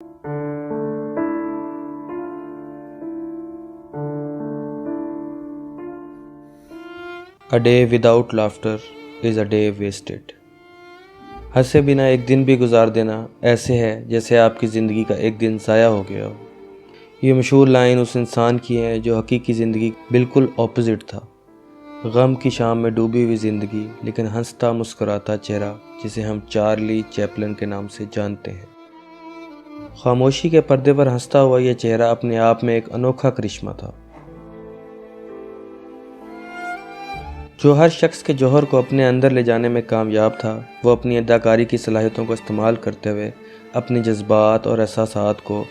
A day without laughter is a day wasted. ہنسے بنا ایک دن بھی گزار دینا ایسے ہے جیسے آپ کی زندگی کا ایک دن ضائع ہو گیا ہو۔ یہ مشہور لائن اس انسان کی ہے جو حقیقی زندگی بالکل اپوزٹ تھا۔ غم کی شام میں ڈوبی ہوئی زندگی، لیکن ہنستا مسکراتا چہرہ جسے ہم چارلی چیپلن کے نام سے جانتے ہیں۔ خاموشی کے پردے پر ہنستا ہوا یہ چہرہ اپنے آپ میں ایک انوکھا کرشمہ تھا۔ جو ہر شخص کے جوہر کو اپنے اندر لے جانے میں کامیاب تھا، وہ اپنی اداکاری کی صلاحیتوں کو استعمال کرتے ہوئے اپنی جذبات اور احساسات کو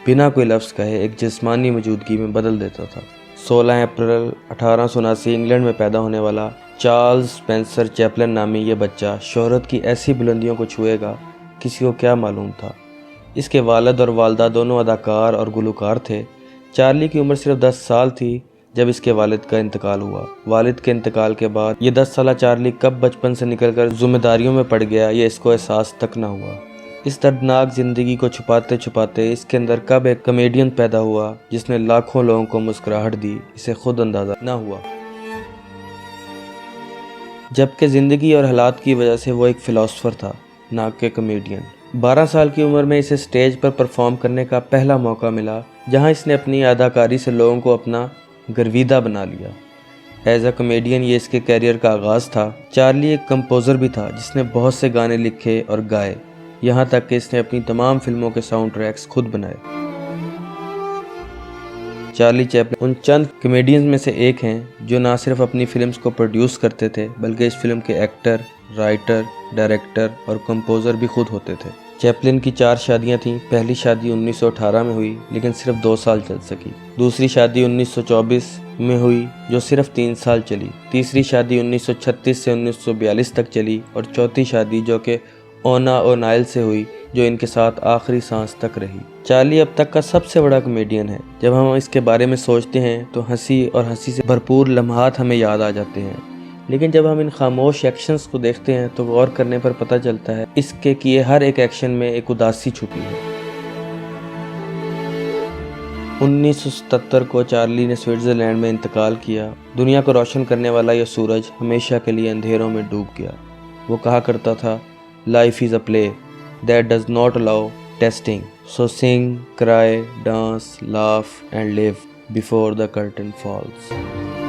بنا کوئی لفظ کہے ایک جسمانی موجودگی میں بدل دیتا تھا۔ 16 اپریل 1879 انگلینڈ میں پیدا ہونے والا چارلز اسپینسر چیپلن نامی یہ بچہ شہرت کی ایسی بلندیوں کو چھوئے گا، کسی کو کیا معلوم تھا۔ اس کے والد اور والدہ دونوں اداکار اور گلوکار تھے۔ چارلی کی عمر صرف 10 سال تھی جب اس کے والد کا انتقال ہوا۔ والد کے انتقال کے بعد یہ 10 سالہ چارلی کب بچپن سے نکل کر ذمہ داریوں میں پڑ گیا، یہ اس کو احساس تک نہ ہوا۔ اس دردناک زندگی کو چھپاتے چھپاتے اس کے اندر کب ایک کمیڈین پیدا ہوا جس نے لاکھوں لوگوں کو مسکراہٹ دی، اسے خود اندازہ نہ ہوا۔ جبکہ زندگی اور حالات کی وجہ سے وہ ایک فلاسفر تھا، نہ کہ کمیڈین۔ 12 سال کی عمر میں اسے سٹیج پر پرفارم کرنے کا پہلا موقع ملا، جہاں اس نے اپنی اداکاری سے لوگوں کو اپنا گرویدہ بنا لیا۔ ایز اے کمیڈین یہ اس کے کیریئر کا آغاز تھا۔ چارلی ایک کمپوزر بھی تھا جس نے بہت سے گانے لکھے اور گائے، یہاں تک کہ اس نے اپنی تمام فلموں کے ساؤنڈ ٹریکس خود بنائے۔ چارلی چیپلن ان چند کمیڈینز میں سے ایک ہیں جو نہ صرف اپنی فلمز کو پروڈیوس کرتے تھے بلکہ اس فلم کے ایکٹر، رائٹر، ڈائریکٹر اور کمپوزر بھی خود ہوتے تھے۔ چیپلن کی 4 شادیاں تھیں۔ پہلی شادی 1918 میں ہوئی لیکن صرف 2 سال چل سکی۔ دوسری شادی 1924 میں ہوئی جو صرف 3 سال چلی۔ تیسری شادی 1936 سے 1942 تک چلی، اور چوتھی شادی جو کہ اونا اونائل سے ہوئی جو ان کے ساتھ آخری سانس تک رہی۔ چارلی اب تک کا سب سے بڑا کمیڈین ہے۔ جب ہم اس کے بارے میں سوچتے ہیں تو ہنسی اور ہنسی سے بھرپور لمحات ہمیں یاد آ جاتے ہیں، لیکن جب ہم ان خاموش ایکشنز کو دیکھتے ہیں تو غور کرنے پر پتہ چلتا ہے اس کے کیے ہر ایک ایکشن میں ایک اداسی چھپی ہے۔ 1977 کو چارلی نے سوئٹزرلینڈ میں انتقال کیا۔ دنیا کو روشن کرنے والا یہ سورج ہمیشہ کے لیے اندھیروں میں ڈوب گیا۔ وہ کہا کرتا تھا، "Life is a play that does not allow testing. So sing, cry, dance, laugh and live before the curtain falls."